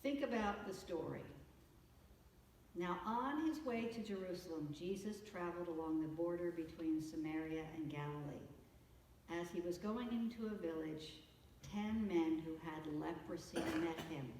Think about the story. Now, on his way to Jerusalem, Jesus traveled along the border between Samaria and Galilee. As he was going into a village, 10 men who had leprosy met him.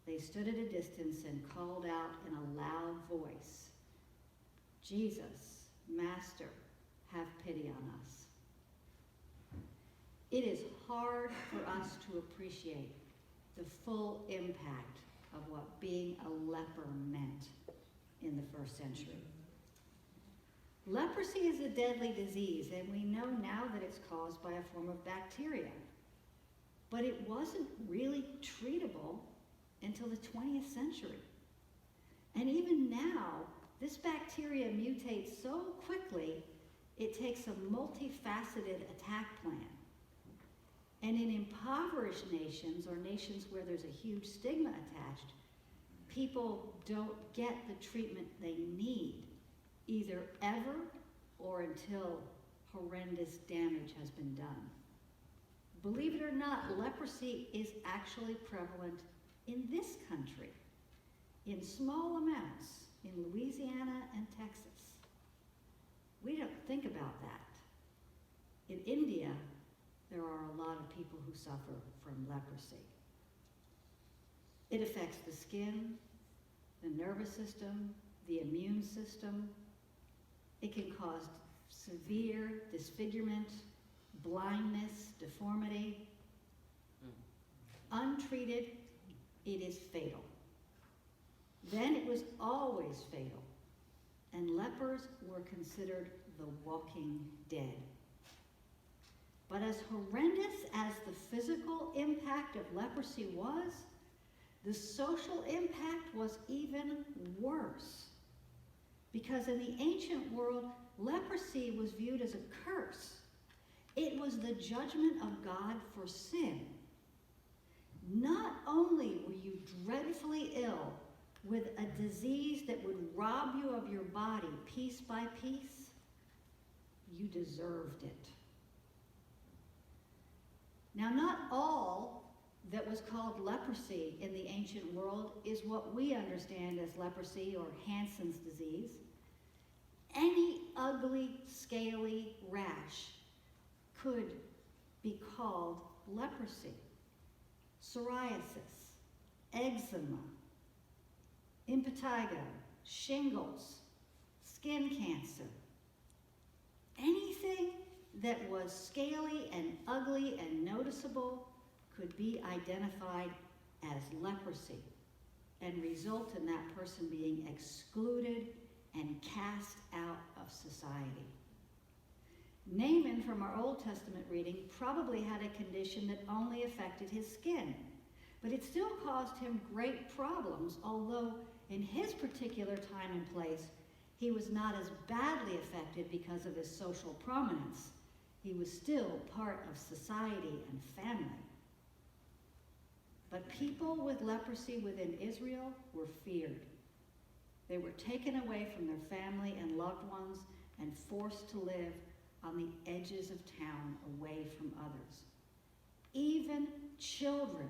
They stood at a distance and called out in a loud voice, "Jesus, Master, have pity on us." It is hard for us to appreciate the full impact of what being a leper meant in the first century. Leprosy is a deadly disease, and we know now that it's caused by a form of bacteria. But it wasn't really treatable until the 20th century. And even now, this bacteria mutates so quickly, it takes a multifaceted attack plan. And in impoverished nations, or nations where there's a huge stigma attached, people don't get the treatment they need, either ever or until horrendous damage has been done. Believe it or not, leprosy is actually prevalent in this country, in small amounts, in Louisiana and Texas. We don't think about that. In India, there are a lot of people who suffer from leprosy. It affects the skin, the nervous system, the immune system. It can cause severe disfigurement, blindness, deformity. Untreated, it is fatal. Then it was always fatal, and lepers were considered the walking dead. But as horrendous as the physical impact of leprosy was, the social impact was even worse. Because in the ancient world, leprosy was viewed as a curse. It was the judgment of God for sin. Not only were you dreadfully ill with a disease that would rob you of your body piece by piece, you deserved it. Now, not all that was called leprosy in the ancient world is what we understand as leprosy or Hansen's disease. Any ugly, scaly rash could be called leprosy. Psoriasis, eczema, impetigo, shingles, skin cancer. Anything that was scaly and ugly and noticeable could be identified as leprosy and result in that person being excluded and cast out of society. Naaman from our Old Testament reading probably had a condition that only affected his skin, but it still caused him great problems, although in his particular time and place, he was not as badly affected because of his social prominence. He was still part of society and family. But people with leprosy within Israel were feared. They were taken away from their family and loved ones and forced to live on the edges of town away from others. Even children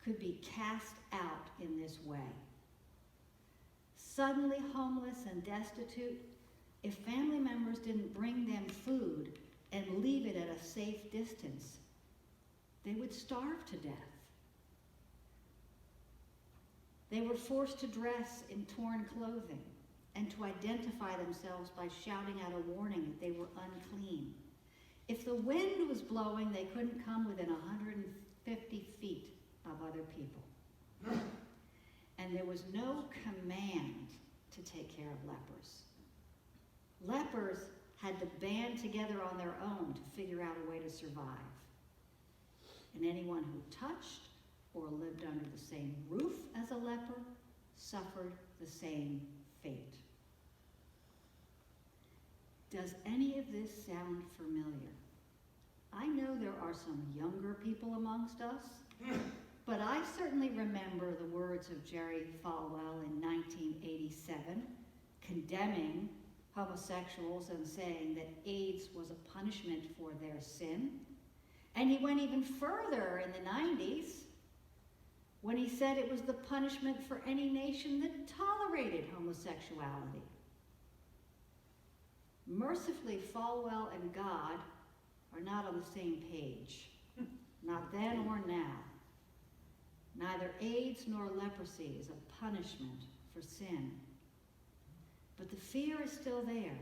could be cast out in this way. Suddenly homeless and destitute, if family members didn't bring them food and leave it at a safe distance, they would starve to death. They were forced to dress in torn clothing and to identify themselves by shouting out a warning that they were unclean. If the wind was blowing, they couldn't come within 150 feet of other people. And there was no command to take care of lepers. Lepers had to band together on their own to figure out a way to survive. And anyone who touched or lived under the same roof as a leper suffered the same fate. Does any of this sound familiar? I know there are some younger people amongst us, but I certainly remember the words of Jerry Falwell in 1987, condemning homosexuals and saying that AIDS was a punishment for their sin. And he went even further in the 90s when he said it was the punishment for any nation that tolerated homosexuality. Mercifully, Falwell and God are not on the same page, not then or now. Neither AIDS nor leprosy is a punishment for sin. But the fear is still there.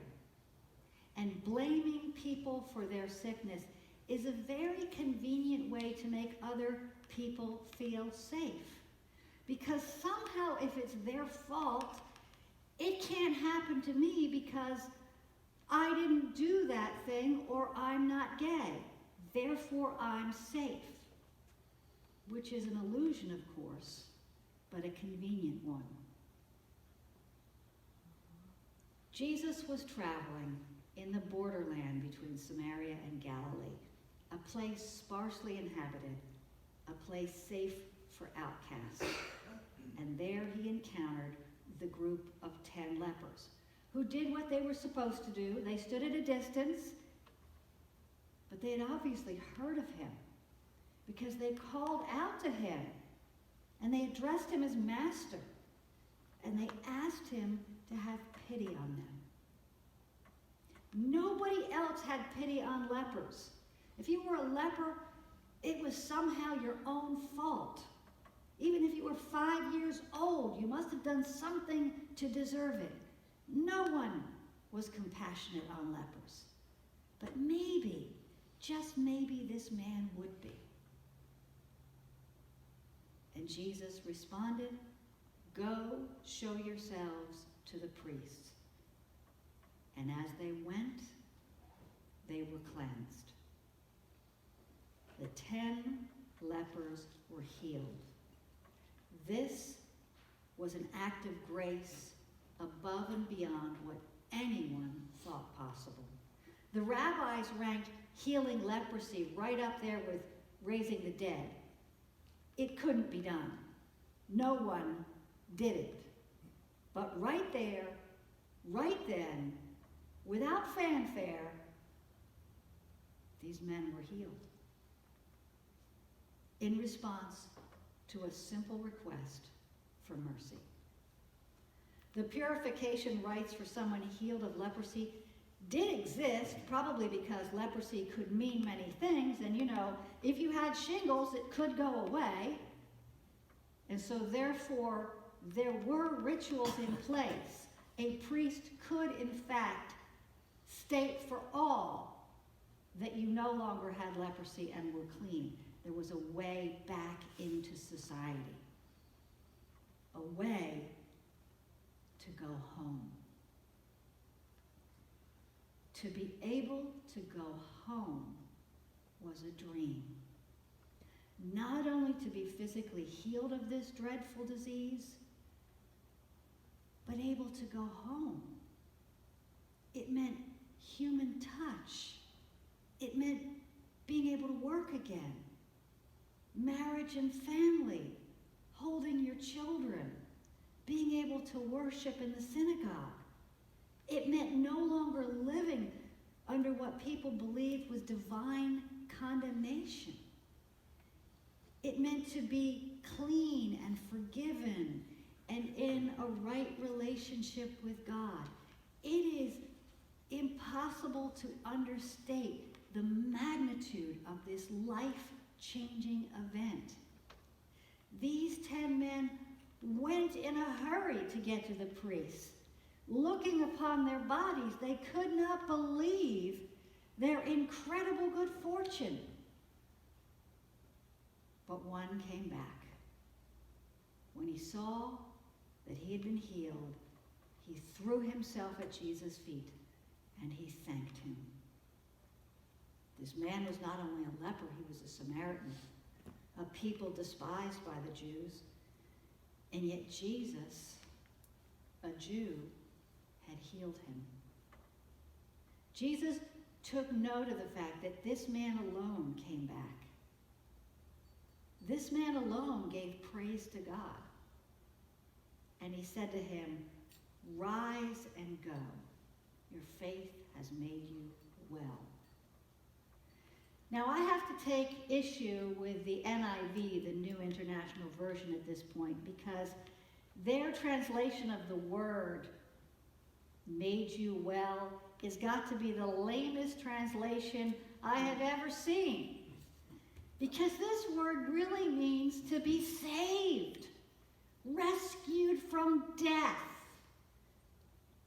And blaming people for their sickness is a very convenient way to make other people feel safe. Because somehow, if it's their fault, it can't happen to me because I didn't do that thing or I'm not gay. Therefore, I'm safe. Which is an illusion, of course, but a convenient one. Jesus was traveling in the borderland between Samaria and Galilee, a place sparsely inhabited, a place safe for outcasts. And there he encountered the group of 10 lepers, who did what they were supposed to do. They stood at a distance, but they had obviously heard of him, because they called out to him, and they addressed him as master, and they asked him to have pity on them. Nobody else had pity on lepers. If you were a leper, it was somehow your own fault. Even if you were 5 years old, you must have done something to deserve it. No one was compassionate on lepers. But maybe, just maybe, this man would be. And Jesus responded, "Go show yourselves to the priests." And as they went, they were cleansed. The 10 lepers were healed. This was an act of grace above and beyond what anyone thought possible. The rabbis ranked healing leprosy right up there with raising the dead. It couldn't be done. No one did it. But right there, right then, without fanfare, these men were healed. In response to a simple request for mercy. The purification rites for someone healed of leprosy did exist, probably because leprosy could mean many things, and if you had shingles, it could go away. And so therefore, there were rituals in place. A priest could, in fact, state for all that you no longer had leprosy and were clean. There was a way back into society. A way to go home. To be able to go home was a dream. Not only to be physically healed of this dreadful disease, but able to go home. It meant human touch. It meant being able to work again. Marriage and family, holding your children, being able to worship in the synagogue. It meant no longer living under what people believed was divine condemnation. It meant to be clean and forgiven and in a right relationship with God. It is impossible to understate the magnitude of this life-changing event. These 10 men went in a hurry to get to the priests. Looking upon their bodies, they could not believe their incredible good fortune. But one came back. When he saw that he had been healed, he threw himself at Jesus' feet and he thanked him. This man was not only a leper, he was a Samaritan, a people despised by the Jews. And yet Jesus, a Jew, had healed him. Jesus took note of the fact that this man alone came back. This man alone gave praise to God. And he said to him, "Rise and go. Your faith has made you well." Now I have to take issue with the NIV, the New International Version at this point, because their translation of the word made you well has got to be the lamest translation I have ever seen. Because this word really means to be saved, rescued from death.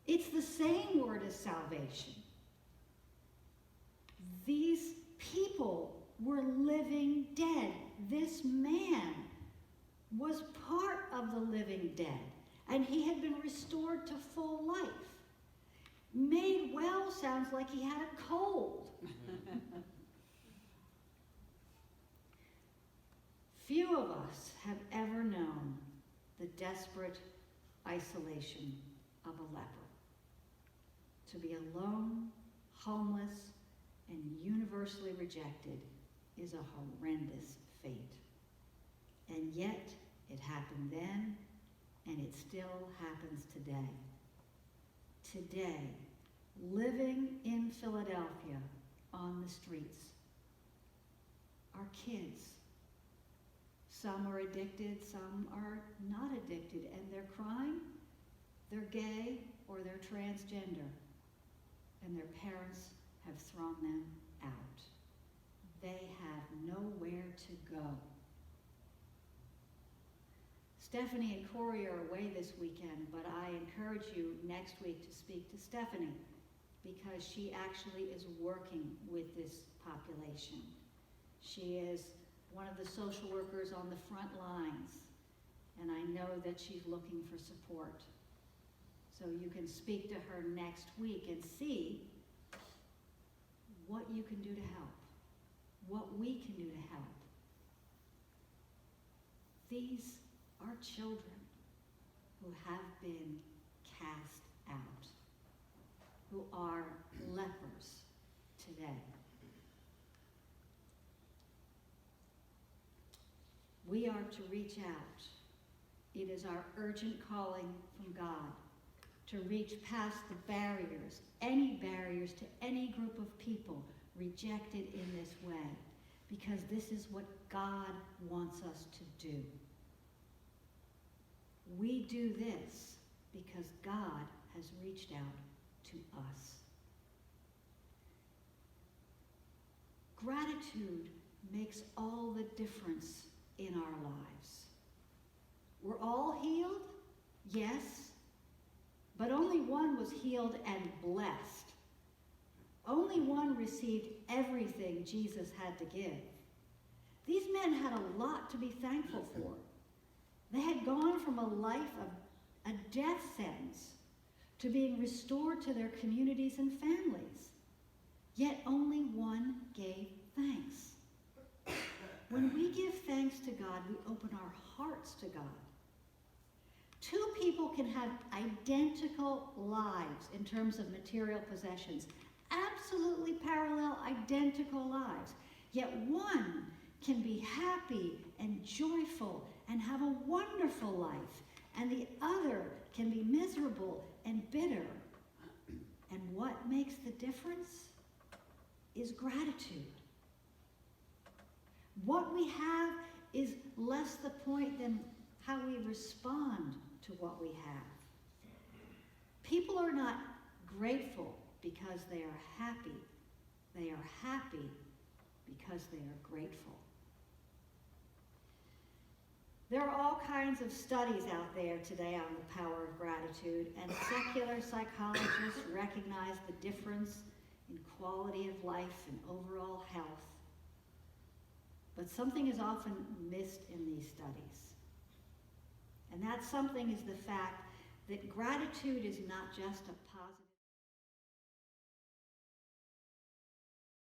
It's the same word as salvation. These people were living dead. This man was part of the living dead, and he had been restored to full life. Made well sounds like he had a cold. Few of us have ever known the desperate isolation of a leper. To be alone, homeless, and universally rejected is a horrendous fate. And yet, it happened then, and it still happens today. Today, living in Philadelphia on the streets are kids. Some are addicted, some are not addicted, and they're crying, they're gay, or they're transgender, and their parents have thrown them out. They have nowhere to go. Stephanie and Corey are away this weekend, but I encourage you next week to speak to Stephanie because she actually is working with this population. She is one of the social workers on the front lines, and I know that she's looking for support. So you can speak to her next week and see what you can do to help, what we can do to help. These are children who have been cast out, who are lepers today. We are to reach out. It is our urgent calling from God to reach past the barriers, any barriers to any group of people rejected in this way, because this is what God wants us to do. We do this because God has reached out to us. Gratitude makes all the difference in our lives. We're all healed, yes, but only one was healed and blessed. Only one received everything Jesus had to give. These men had a lot to be thankful for. They had gone from a life of a death sentence to being restored to their communities and families. Yet only one gave thanks. When we give thanks to God, we open our hearts to God. Two people can have identical lives in terms of material possessions, absolutely parallel, identical lives. Yet one can be happy and joyful and have a wonderful life, and the other can be miserable and bitter. And what makes the difference is gratitude. What we have is less the point than how we respond to what we have. People are not grateful because they are happy. They are happy because they are grateful. There are all kinds of studies out there today on the power of gratitude, and secular psychologists recognize the difference in quality of life and overall health. But something is often missed in these studies. And that something is the fact that gratitude is not just a positive